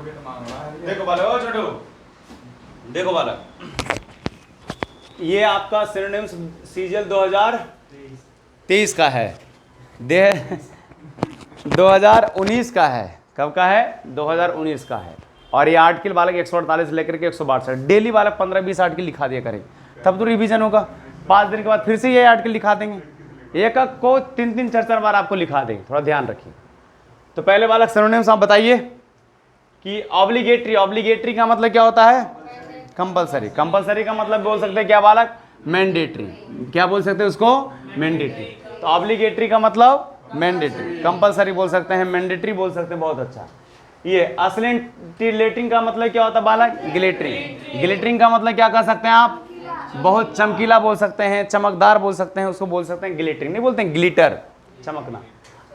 देखो बालक, ओ छोटू, देखो बालक, ये आपका सिनोनिम्स सीजीएल 2023 का है, 2019 का है। कब का है? 2019 का है। और ये आर्टिकल बालक 148 लेकर के 162 डेली बालक 15-20 आर्टिकल लिखा दिया करें, तब तो रिवीजन होगा। 5 दिन के बाद फिर से ये आर्टिकल लिखा देंगे, एक को 3-3 4-4 बार आपको लिखा देंगे, थोड़ा ध्यान रखिए। तो पहले बालक सिनोनिम्स आप बताइए कि ऑब्लिगेटरी, ऑब्लिगेटरी का मतलब क्या होता है? कंपलसरी। कंपलसरी का मतलब बोल सकते हैं क्या बालक? मैंडेटरी। क्या बोल सकते हैं उसको? मैंडेटरी। तो ऑब्लिगेटरी का मतलब मैंडेटरी, कंपलसरी बोल सकते हैं, मैंडेटरी बोल सकते हैं। बहुत अच्छा। ये अस्सिलेटिंग का मतलब क्या होता है बालक? ग्लिटरिंग। ग्लिटरिंग का मतलब क्या कह सकते हैं आप? बहुत चमकीला बोल सकते हैं, चमकदार बोल सकते हैं, उसको बोल सकते हैं ग्लिटरिंग। नहीं बोलते हैं ग्लिटर, चमकना।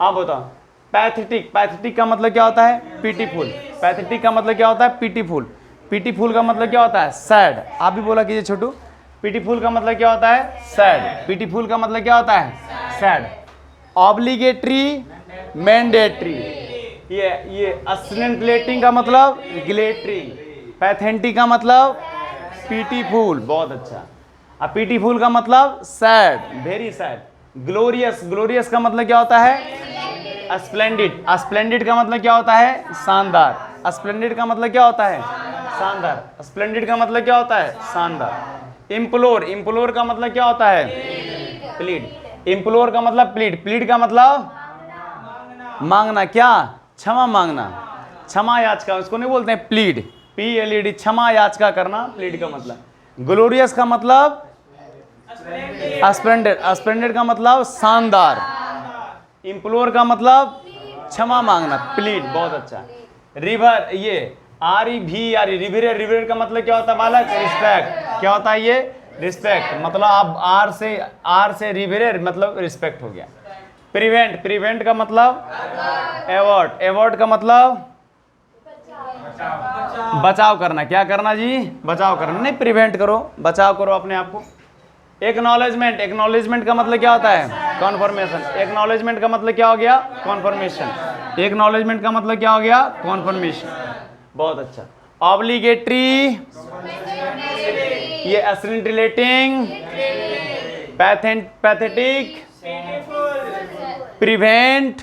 आप बताओ पैथेटिक। पैथेटिक का मतलब क्या होता है? पीटीफुल। पैथेटिक का मतलब क्या होता है? पीटीफुल। पीटीफुल का मतलब क्या होता है? सैड। आप भी बोला कीजिए छोटू, पीटीफुल का मतलब क्या होता है? सैड। पीटीफुल का मतलब क्या होता है? सैड। Obligatory, mandatory. ये अस्सिलेटिंग का मतलब ग्लेटरी, पैथेटिक का मतलब पीटीफुल। बहुत अच्छा। अब पीटीफुल का मतलब sad, very sad. Glorious, glorious का मतलब क्या होता है? स्प्लेंडिड। स्प्लेंडिड का मतलब क्या होता है? शानदार। स्प्लेंडिड का मतलब क्या होता है? शानदार। स्प्लेंडिड का मतलब क्या होता है? शानदार। इम्प्लोर, इम्प्लोर का मतलब क्या होता है? प्लीड। इम्प्लोर का मतलब प्लीड। प्लीड का मतलब मांगना। क्या? क्षमा मांगना, क्षमा याचना। उसको नहीं बोलते हैं प्लीड, PLED, क्षमा याचना करना, प्लीड का मतलब। ग्लोरियस का मतलब स्प्लेंडेड। स्प्लेंडेड का मतलब शानदार। इम्प्लोर का मतलब क्षमा मांगना, प्लीड। बहुत अच्छा। रिवर, ये REVER, रिवेर। रिवेर का मतलब क्या होता है बालक? रिस्पेक्ट। क्या होता है ये? रिस्पेक्ट। मतलब आप आर से रिवेर मतलब रिस्पेक्ट हो गया। प्रिवेंट, प्रिवेंट का मतलब एवॉर्ड। एवॉर्ड का मतलब बचाव करना। क्या करना जी? बचाव करना। नहीं प्रिवेंट करो, बचाव करो अपने आप को। एक्नॉलेजमेंट, एक्नॉलेजमेंट का मतलब क्या होता है? कॉन्फर्मेशन। एक्नॉलेजमेंट का मतलब क्या हो गया? कॉन्फर्मेशन। एक्नॉलेजमेंट का मतलब क्या हो गया? कॉन्फर्मेशन। बहुत अच्छा। ऑब्लिगेटरी, ये अस्सिलेटिंग, पैथेटिक, प्रिवेंट,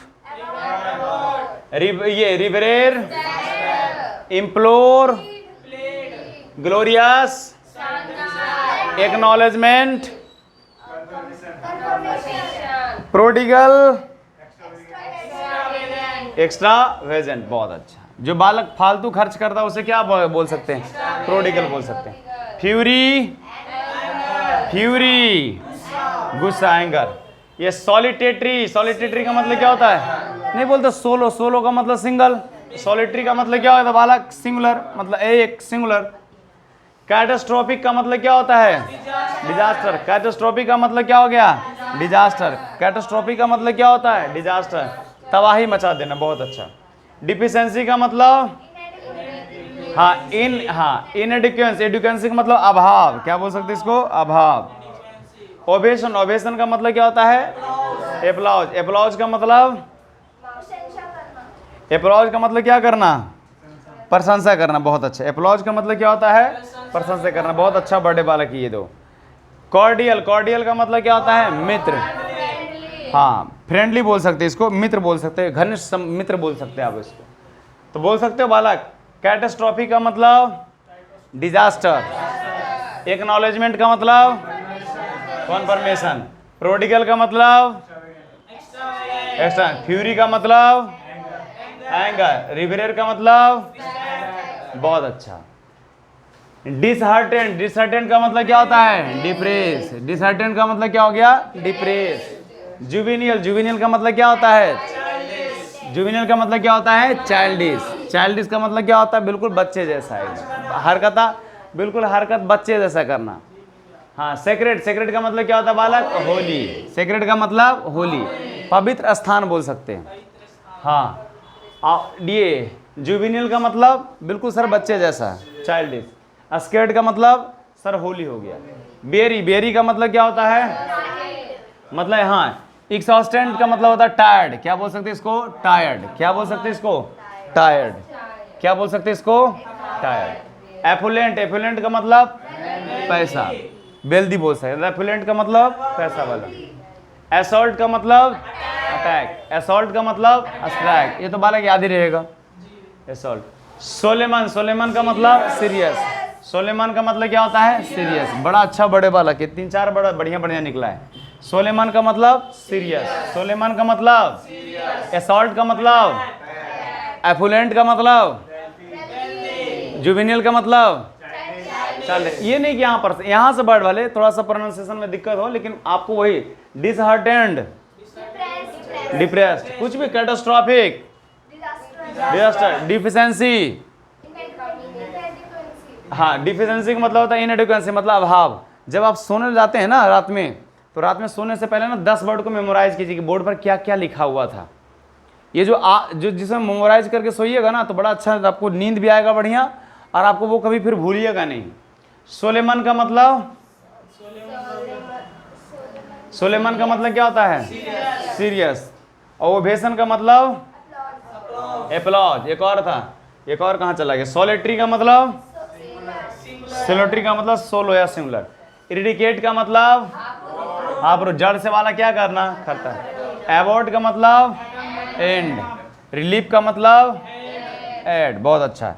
ये revere, implore, glorious, acknowledgement, prodigal, extravagant. बहुत अच्छा। जो बालक फालतू खर्च करता है उसे क्या बोल सकते हैं? प्रोडिगल बोल सकते हैं। फ्यूरी, फ्यूरी, गुस्सा, एंगर। ये सॉलिटेटरी, सॉलिटेटरी का मतलब क्या होता है? नहीं बोलते सोलो। सोलो का मतलब सिंगल। सॉलिटरी का मतलब क्या होता है बालक? सिंगुलर, मतलब एक, सिंगुलर। कैटास्ट्रोफिक का मतलब क्या होता है? डिजास्टर। कैटास्ट्रोफिक का मतलब क्या हो गया? डिजास्टर। कैटास्ट्रोफिक का मतलब क्या होता है? डिजास्टर, तबाही मचा देना। बहुत अच्छा। डिफिशियंसी का मतलब इनएडिक्वेंस। एडुकेंसी का मतलब अभाव। क्या बोल सकते इसको? अभाव। ओवेशन, ओवेशन का मतलब क्या होता है? एप्लॉज। एप्लॉज का मतलब एप्लॉज का मतलब क्या करना? प्रशंसा करना। बहुत अच्छा। एप्लॉज का मतलब क्या होता है? प्रशंसा करना। बहुत अच्छा। बर्थडे बालक ये दो। कॉर्डियल, कॉर्डियल का मतलब क्या होता है? मित्र। हाँ, फ्रेंडली बोल सकते हैं इसको, मित्र बोल सकते हैं, घनिष्ठ मित्र बोल सकते हैं आप इसको। तो बोल सकते हो बालक कैटास्ट्रॉफी का मतलब डिजास्टर। एक्नॉलेजमेंट का मतलब कॉन्फर्मेशन। प्रोडिगल का मतलब एक्स्ट्रा। फ्यूरी का मतलब एंगर। रिवेरियर का मतलब बहुत अच्छा। डिसहार्टेंड, डिसहार्टेंड का मतलब क्या होता है? डिप्रेस। डिसहार्टेंड का मतलब क्या हो गया? डिप्रेस। जुवेनियल, जुवेनियल का मतलब क्या होता है? जुवेनियल का मतलब क्या होता है? चाइल्डिश। चाइल्डिश का मतलब क्या होता है? बिल्कुल बच्चे जैसा है, हरकत, बिल्कुल हरकत बच्चे जैसा करना। हाँ, सेक्रेट, सेक्रेट का मतलब क्या होता है बालक? होली। सेक्रेट का मतलब होली, पवित्र स्थान बोल सकते हैं। हाँ, ये जुवेनियल का मतलब बिल्कुल सर बच्चे जैसा है, चाइल्डिश। स्केर्ड का मतलब सर होली हो गया। बेरी, बेरी का मतलब क्या होता है? मतलब हाँ, एग्जॉस्टेंट का मतलब होता है टायर्ड। क्या बोल सकते हैं इसको? टायर्ड। क्या बोल सकते हैं इसको? टायर्ड। क्या बोल सकते हैं इसको? टायर्ड। एफुलेंट, एफुलेंट का मतलब पैसा, वेल्दी बोल सकते हैं। एफुलेंट का मतलब पैसा वाला। असॉल्ट का मतलब अटैक, असॉल्ट का मतलब स्ट्राइक, ये तो बालक याद ही रहेगा। असॉल्ट। सोलेमन, सोलेमन का मतलब सीरियस, सोलेमन का मतलब क्या होता है? सीरियस। बड़ा अच्छा बड़े बालक, 3-4 बड़ा बढ़िया बढ़िया निकला है। सोलेमन का मतलब सीरियस, सोलेमन का मतलब, असॉल्ट का मतलब, एफुलेंट का मतलब, जुवेनियल का मतलब। चल, ये नहीं कि यहाँ से वर्ड वाले थोड़ा सा प्रोनाउंसिएशन में दिक्कत हो, लेकिन आपको वही डिसहार्टेंड, डिप्रेस्ड, कुछ भी, कैटास्ट्रॉफिक, डिजास्टर, डिफिशिएंसी। हाँ, डिफिशिएंसी का मतलब होता है इनएडिक्वेंसी, मतलब अभाव। जब आप सोने जाते हैं ना रात में, तो रात में सोने से पहले ना 10 वर्ड को मेमोराइज कीजिए कि बोर्ड पर क्या क्या लिखा हुआ था। ये जो जिसमें मेमोराइज करके सोइएगा ना, तो बड़ा अच्छा आपको नींद भी आएगा बढ़िया, और आपको वो कभी फिर भूलिएगा नहीं। सोलेमन का मतलब, सोलेमन का मतलब क्या होता है? सीरियस। और ओवेशन का मतलब एप्लॉज। एक और था, एक और कहाँ चला गया? सोलेट्री का मतलब, सोलेट्री का मतलब सोलो या सिंगुलर। इरिडिकेट का मतलब आप जड़ से वाला क्या करना करता है। एबॉर्ट का मतलब एंड। रिलीफ का मतलब एड, बहुत अच्छा।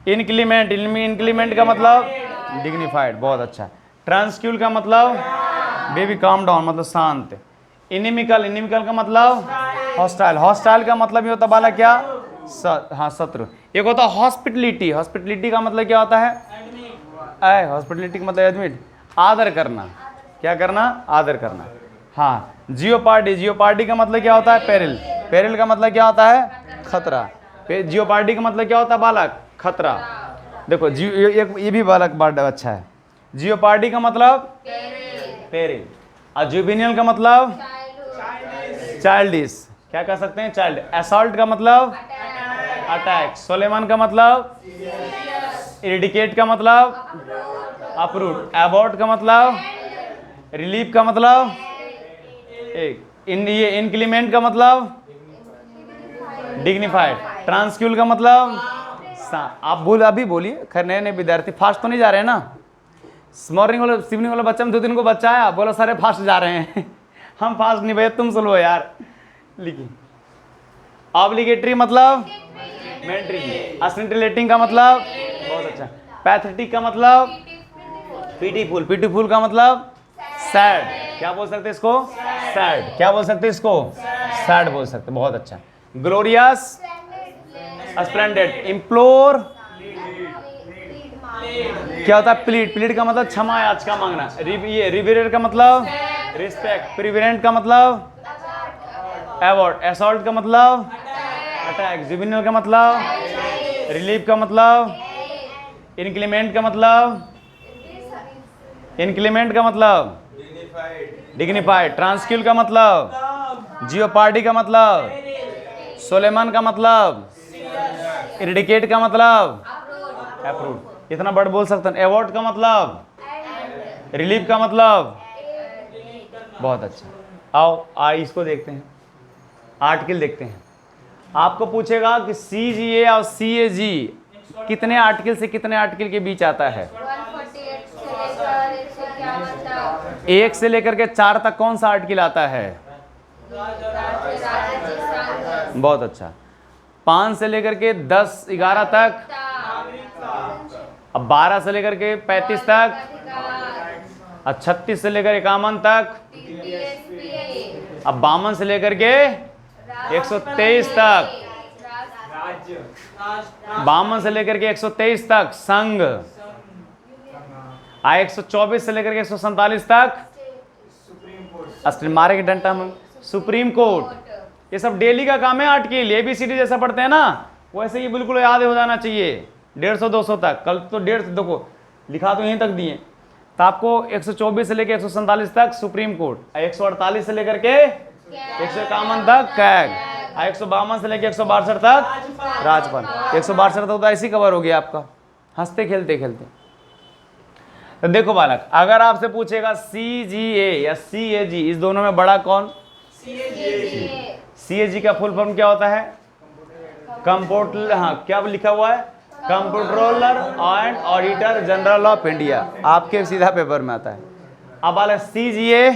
इनक्लीमेंट, इनक्लीमेंट का मतलब डिग्निफाइड, बहुत अच्छा। ट्रांसक्यूल का मतलब बेबी काम डाउन, मतलब शांत। इनिमिकल, इनिमिकल का मतलब हॉस्टाइल, हॉस्टाइल का मतलब ये होता बाला क्या? हाँ, शत्रु। एक होता हॉस्पिटलिटी, हॉस्पिटलिटी का मतलब क्या होता है? हॉस्पिटलिटी का मतलब एडमिट, आदर करना। क्या करना? आदर करना। हाँ, जियोपार्डी, जियोपार्डी का मतलब क्या होता है? पेरिल, पेरिल का मतलब क्या होता है? खतरा। जियोपार्डी का मतलब क्या होता है बालक? खतरा। देखो ये भी बालक बड़ा अच्छा है। जियोपार्डी का मतलब पेरिल, और जुवेनियल का मतलब चाइल्डिश, क्या कह सकते हैं? चाइल्ड। असॉल्ट का मतलब अटैक। सोलेमन का मतलब इरिडिकेट का मतलब अपरूट। एबॉर्ट का मतलब रिलीफ का मतलब ये इनक्लीमेंट का मतलब डिग्निफाइड। ट्रांसक्यूल का मतलब आप अभी बोलिए, खैर नए नए विद्यार्थी फास्ट तो नहीं जा रहे हैं ना? मॉर्निंग वाला इवनिंग वाला बच्चा में 2-3 को बच्चा आया, बोला सारे फास्ट जा रहे हैं। हम फास्ट नहीं भैया, तुम स्लो यार। लिखिए। ऑब्लिगेटरी मतलब मैंडेटरी। अस्सिंटिलेटिंग का मतलब बहुत अच्छा। पैथेटिक का मतलब पीटीफुल, पीटीफुल का मतलब सैड। क्या बोल सकते हैं इसको? सैड। क्या बोल सकते हैं इसको? सैड बोल सकते, बहुत अच्छा। Glorious, splendid. इम्प्लोर क्या होता है? प्लीड, प्लीड का मतलब क्षमा याचना मांगना। ये रिवेरेट का मतलब रिस्पेक्ट। प्रिवेंट का मतलब एवॉर्ड। असॉल्ट का मतलब अटैक। जुवेनियल का मतलब रिलीफ का मतलब इनक्लीमेंट का मतलब इनक्लीमेंट का मतलब डिग्निफाइड। ट्रांसक्यूल का मतलब जियोपार्डी का मतलब सोलेमन का मतलब इरिडिकेट का मतलब अप्रूव। इतना बड़ बोल सकते हैं। एवॉर्ड का मतलब रिलीफ का मतलब, बहुत अच्छा। आओ इसको देखते हैं, आर्टिकल देखते हैं। आपको पूछेगा कि CGA और CAG कितने आर्टिकल से कितने आर्टिकल के बीच आता है? 1 से लेकर के 4 तक कौन सा आर्टिकल आता है? बहुत अच्छा। 5 से लेकर के 10-11 तक, अब 12 से लेकर के 35 तक, अब 36 से लेकर 51 तक, अब 52 से लेकर के 123 तक, 52 से लेकर के 123 तक संघ, 124 से लेकर के 147 तक मारे के डंटा में सुप्रीम कोर्ट। ये सब डेली का काम है आर्टिकल। ABCD जैसा पढ़ते हैं ना, वैसे ये बिल्कुल याद हो जाना चाहिए। 150-200 तक, कल तो 150, देखो लिखा तो यहीं तक दिए। तो आपको 124 से लेकर 147 तक सुप्रीम कोर्ट, 148 से लेकर के 151 तक कैग, 152 से लेकर 162 तक राजपाल। 162 तक तो ऐसे कवर हो गया आपका, हंसते खेलते खेलते। तो देखो बालक, अगर आपसे पूछेगा CGA या CAG, इस दोनों में बड़ा कौन? CAG का फुल फॉर्म क्या होता है? कंप्यूटर, हाँ क्या लिखा हुआ है, comptroller and auditor general of India, आपके सीधा पेपर में आता है। अब वाला सीजीए,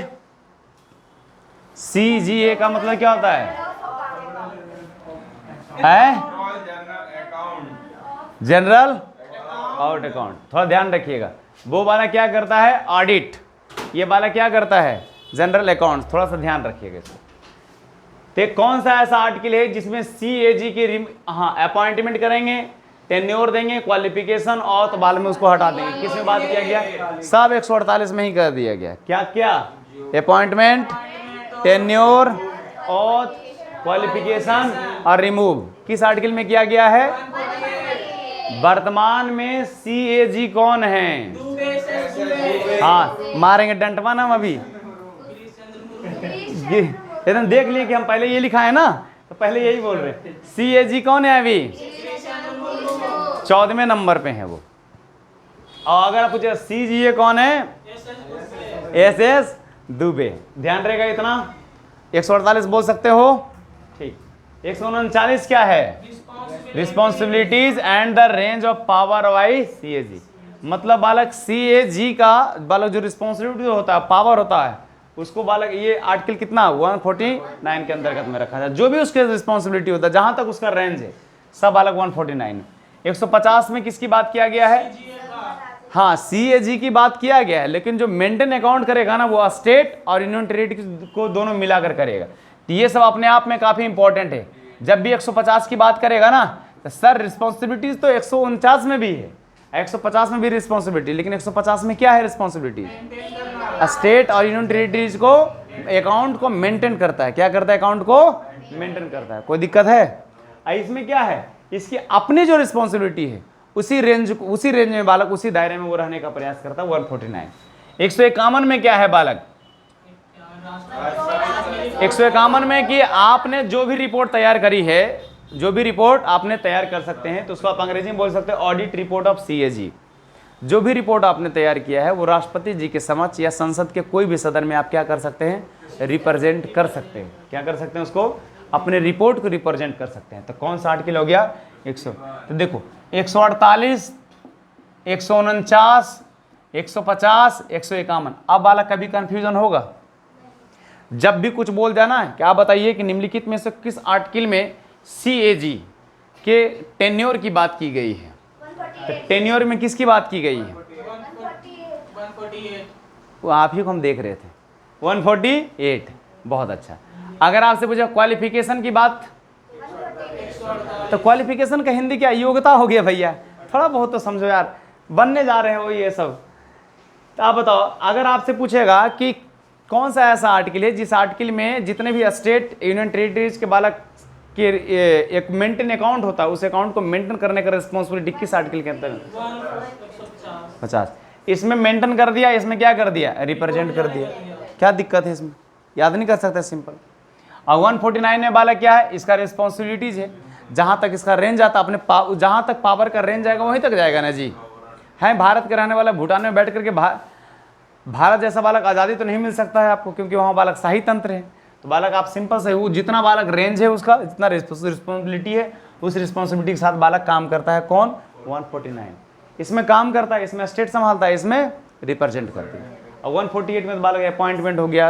सीजीए का मतलब क्या होता है? General out account. थोड़ा ध्यान रखिएगा, वो वाला क्या करता है? ऑडिट। ये वाला क्या करता है? General account. थोड़ा सा ध्यान रखिएगा इसको। तो कौन सा ऐसा आर्टिकल है जिसमें सीएजी की अपॉइंटमेंट करेंगे, टेन्योर देंगे, क्वालिफिकेशन और तो बाद में उसको हटा देंगे। किसमें बात किया गया? सब 148 में ही कर दिया गया। क्या क्या? अपॉइंटमेंट, टेन्योर, ऑथ, क्वालिफिकेशन और रिमूव। किस आर्टिकल में किया गया है? वर्तमान में सीएजी कौन है? हाँ, मारेंगे डंटवा ना हम अभी। एकदम देख लिए कि हम पहले ये लिखा है ना, तो पहले यही बोल रहे हैं। सीएजी कौन है अभी? 14वें नंबर पे है वो। और अगर आप पूछे सीजीए कौन है? एसएस दुबे। ध्यान रहेगा इतना। 148 बोल सकते हो? ठीक। 139 क्या है? Responsibilities and the range of power by CAG. मतलब बालक सीएजी का बालक जो रिस्पॉन्सिबिलिटी होता है, पावर होता है, उसको बालक ये आर्टिकल कितना 149 के अंतर्गत में रखा है। जो भी उसके रिस्पॉन्सिबिलिटी होता है, जहां तक उसका रेंज है, सब बालक 149। 150 में किसकी बात किया गया है? हाँ, सीएजी की बात किया गया है, लेकिन जो मेंटेन अकाउंट करेगा ना, वो स्टेट और यूनियन टेरिटरी को दोनों मिलाकर करेगा। तो ये सब अपने आप में काफी इंपॉर्टेंट है। जब भी 150 की बात करेगा ना, तो सर रिस्पॉन्सिबिलिटीज तो 149 में भी है, 150 में भी रिस्पॉन्सिबिलिटी, लेकिन 150 में क्या है रिस्पॉन्सिबिलिटी? स्टेट और यूनियन टेरिटरीज को अकाउंट को मेंटेन करता है। क्या करता है? अकाउंट को मेंटेन करता है। कोई दिक्कत है? इसमें क्या है? इसकी अपनी जो रिस्पॉन्सिबिलिटी है, उसी रेंज में बालक, उसी दायरे में वो रहने का प्रयास करता है। 149। 151 में क्या है बालक? 151 में कि आपने जो भी रिपोर्ट तैयार करी है, जो भी रिपोर्ट आपने तैयार कर सकते हैं, तो उसको आप अंग्रेजी में बोल सकते हैं ऑडिट रिपोर्ट ऑफ सीएजी। जो भी रिपोर्ट आपने तैयार किया है, वो राष्ट्रपति जी के समक्ष या संसद के कोई भी सदन में आप क्या कर सकते हैं? रिप्रेजेंट कर सकते हैं। क्या कर सकते हैं? उसको, अपने रिपोर्ट को रिप्रेजेंट कर सकते हैं। तो कौन सा आर्टिकल हो गया? 100। तो देखो 148, 149, 150, 151। अब वाला कभी कंफ्यूजन होगा? जब भी कुछ बोल जाना, क्या बताइए कि निम्नलिखित में से किस आर्टिकल में सीएजी के टेन्योर की बात की गई है? तो टेन्योर में किसकी बात की गई है? 148। वो आप ही को हम देख रहे थे। 148। बहुत अच्छा। अगर आपसे पूछा क्वालिफिकेशन की बात, तो क्वालिफिकेशन का हिंदी क्या? योग्यता हो गया भैया। थोड़ा बहुत तो समझो यार, बनने जा रहे हो ये सब। तो आप बताओ, अगर आपसे पूछेगा कि कौन सा ऐसा आर्टिकल है जिस आर्टिकल में जितने भी स्टेट यूनियन टेरिटरीज के बालक के एक मेंटेन अकाउंट होता है, उस अकाउंट को मेंटेन करने का रिस्पॉन्सिबिलिटी किस आर्टिकल के अंतर्गत? 50। इसमें मेंटेन कर दिया, इसमें क्या कर दिया? रिप्रेजेंट कर दिया। क्या दिक्कत है इसमें? याद नहीं कर सकते? सिंपल। और 149 में बालक क्या है? इसका रिस्पॉन्सिबिलिटीज है। जहां तक इसका रेंज आता, अपने जहां तक पावर का रेंज जाएगा वहीं तक जाएगा ना जी। है भारत के रहने वाला, भूटान में बैठ करके भारत जैसा बालक आज़ादी तो नहीं मिल सकता है आपको, क्योंकि वहाँ बालक शाही तंत्र है। तो बालक आप सिंपल से, वो जितना बालक रेंज है उसका, जितना रिस्पॉन्सिबिलिटी है, उस रिस्पॉन्सिबिलिटी के साथ बालक काम करता है। कौन? 149 इसमें काम करता है, इसमें स्टेट संभालता है, इसमें रिप्रेजेंट करती है। और 148 में तो बालक अपॉइंटमेंट हो गया,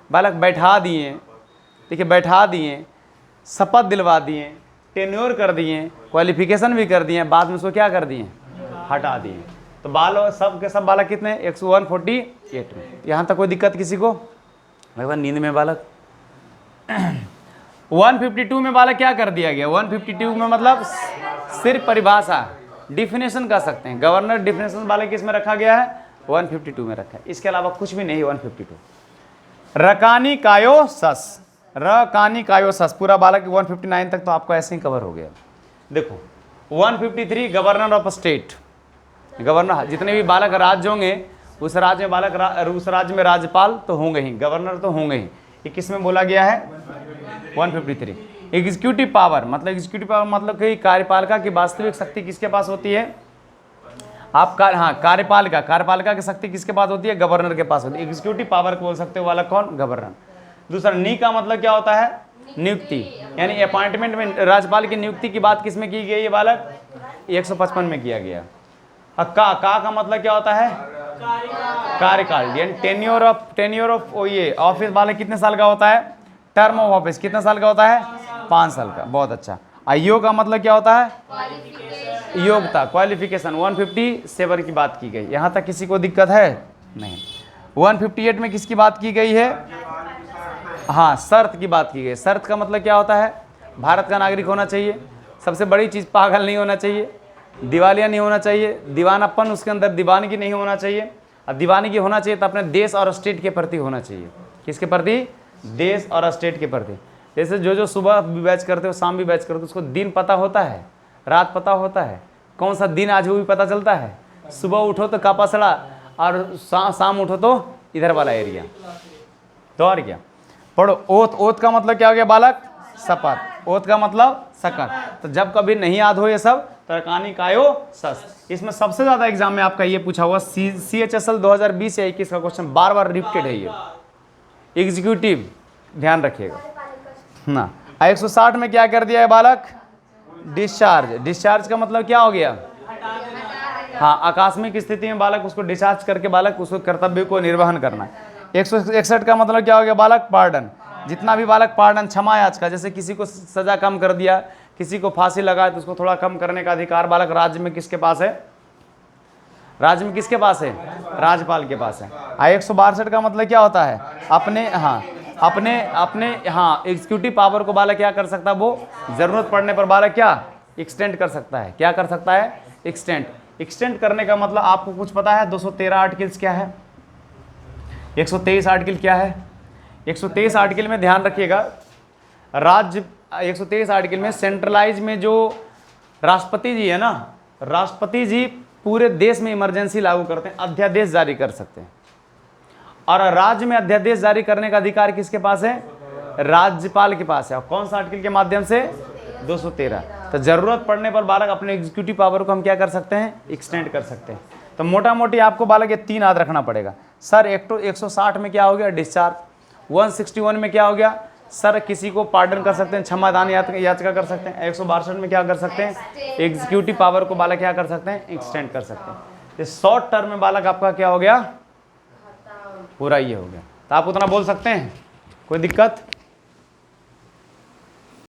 बालक बैठा दिए, देखिए बैठा दिए, शपथ दिलवा दिए, टेन्योर कर दिए, क्वालिफिकेशन भी कर दिए, बाद में उसको क्या कर दिए? हटा दिए। तो बाल सब के सब बालक कितने? 148 में। यहाँ तक कोई दिक्कत किसी को? भाई नींद में बालक 152 में बालक क्या कर दिया गया? 152 में मतलब सिर्फ परिभाषा, डिफिनेशन कर सकते हैं। गवर्नर डिफिनेशन बालक किसमें रखा गया है? 152 में रखा है। इसके अलावा कुछ भी नहीं। 152 रकानी कायो सस, रकानी कायो सस पूरा बालक 159 तक तो आपको ऐसे ही कवर हो गया। देखो 153 गवर्नर ऑफ स्टेट, गवर्नर जितने भी बालक राज्य होंगे, उस राज्य में बालक, उस राज्य में राज्यपाल तो होंगे ही, गवर्नर तो होंगे ही। ये किस में बोला गया है? 153। एग्जीक्यूटिव पावर मतलब, एग्जीक्यूटिव पावर मतलब कि कार्यपालिका की वास्तविक शक्ति किसके पास होती है? आप कार्यपालिका की शक्ति किसके पास होती है? गवर्नर के पास होती है। एग्जीक्यूटिव पावर को बोल सकते हो वाला कौन? गवर्नर। दूसरा नी का मतलब क्या होता है? नियुक्ति, यानी अपॉइंटमेंट में राज्यपाल की नियुक्ति की बात किस में की गई है बालक? 155 में किया गया। अब का मतलब क्या होता है? कार्यकाल, यानी टेन्योर ऑफ ये ऑफिस बालक कितने साल का होता है? टर्म ऑफ ऑफिस कितने साल का होता है? 5 साल का। बहुत अच्छा। आयोग का मतलब क्या होता है? योग्यता, क्वालिफिकेशन। 157 की बात की गई, यहाँ तक किसी को दिक्कत है? नहीं। 158 में किसकी बात की गई है? हाँ, शर्त की बात की गई। शर्त का मतलब क्या होता है? भारत का नागरिक होना चाहिए, सबसे बड़ी चीज़ पागल नहीं होना चाहिए, दिवालिया नहीं होना चाहिए, दीवानापन उसके अंदर दीवानगी नहीं होना चाहिए, और दीवानगी होना चाहिए तो अपने देश और स्टेट के प्रति होना चाहिए। किसके प्रति? देश और स्टेट के प्रति। जैसे जो सुबह भी बैच करते हो, शाम भी बैच करते हो, उसको दिन पता होता है, रात पता होता है, कौन सा दिन आज वो भी पता चलता है। सुबह उठो तो कापासड़ा, और शाम उठो तो इधर वाला एरिया। तो और क्या पढ़ो? ओथ। ओथ का मतलब क्या हो गया बालक? शपथ। ओथ का मतलब शपथ। तो जब कभी नहीं याद हो ये सब, तरकानी कायो सस। इसमें सबसे ज्यादा एग्जाम में आपका ये पूछा हुआ CHSL 2020 या 21 का क्वेश्चन बार बार रिपीटेड है ये। एग्जीक्यूटिव, ध्यान रखिएगा ना। 160 में क्या कर दिया है बालक? डिस्चार्ज। डिस्चार्ज का मतलब क्या हो गया? हाँ, आकस्मिक स्थिति में बालक उसको डिस्चार्ज करके बालक उसको कर्तव्य को निर्वहन करना। 161 का मतलब क्या हो गया बालक? पार्डन। जितना भी बालक पार्डन, क्षमा याचना, जैसे किसी को सजा कम कर दिया, किसी को फांसी लगाए तो उसको थोड़ा कम करने का अधिकार बालक राज्य में किसके पास है? राज्य में किसके पास है? राज्यपाल के पास है। 162 का मतलब क्या होता है? अपने एग्जीक्यूटिव पावर को बालक क्या कर सकता है? वो जरूरत पड़ने पर बालक क्या एक्सटेंड कर सकता है? क्या कर सकता है? एक्सटेंड करने का मतलब आपको कुछ पता है? 213 आर्टिकल्स क्या है? 123 आर्टिकल क्या है? 123 आर्टिकल में ध्यान रखिएगा, राज्य 123 आर्टिकल में सेंट्रलाइज में जो राष्ट्रपति जी है ना, राष्ट्रपति जी पूरे देश में इमरजेंसी लागू करते हैं, अध्यादेश जारी कर सकते हैं। और राज्य में अध्यादेश जारी करने का अधिकार किसके पास है? राज्यपाल के पास है। और कौन सा आर्टिकल के माध्यम से? 213। तो जरूरत पड़ने पर बालक अपने एग्जीक्यूटिव पावर को हम क्या कर सकते हैं? एक्सटेंड कर सकते हैं। तो मोटा मोटी आपको बालक ये 3 याद रखना पड़ेगा। सर 160 में क्या हो गया? डिस्चार्ज। 161 में क्या हो गया? सर किसी को पार्डन कर सकते हैं, क्षमादान याचिका कर सकते हैं। 162 में क्या कर सकते हैं? एग्जीक्यूटिव पावर को बालक क्या कर सकते हैं? एक्सटेंड कर सकते हैं। ये शॉर्ट टर्म में बालक आपका क्या हो गया? पूरा ये हो गया। तो आप उतना बोल सकते हैं, कोई दिक्कत?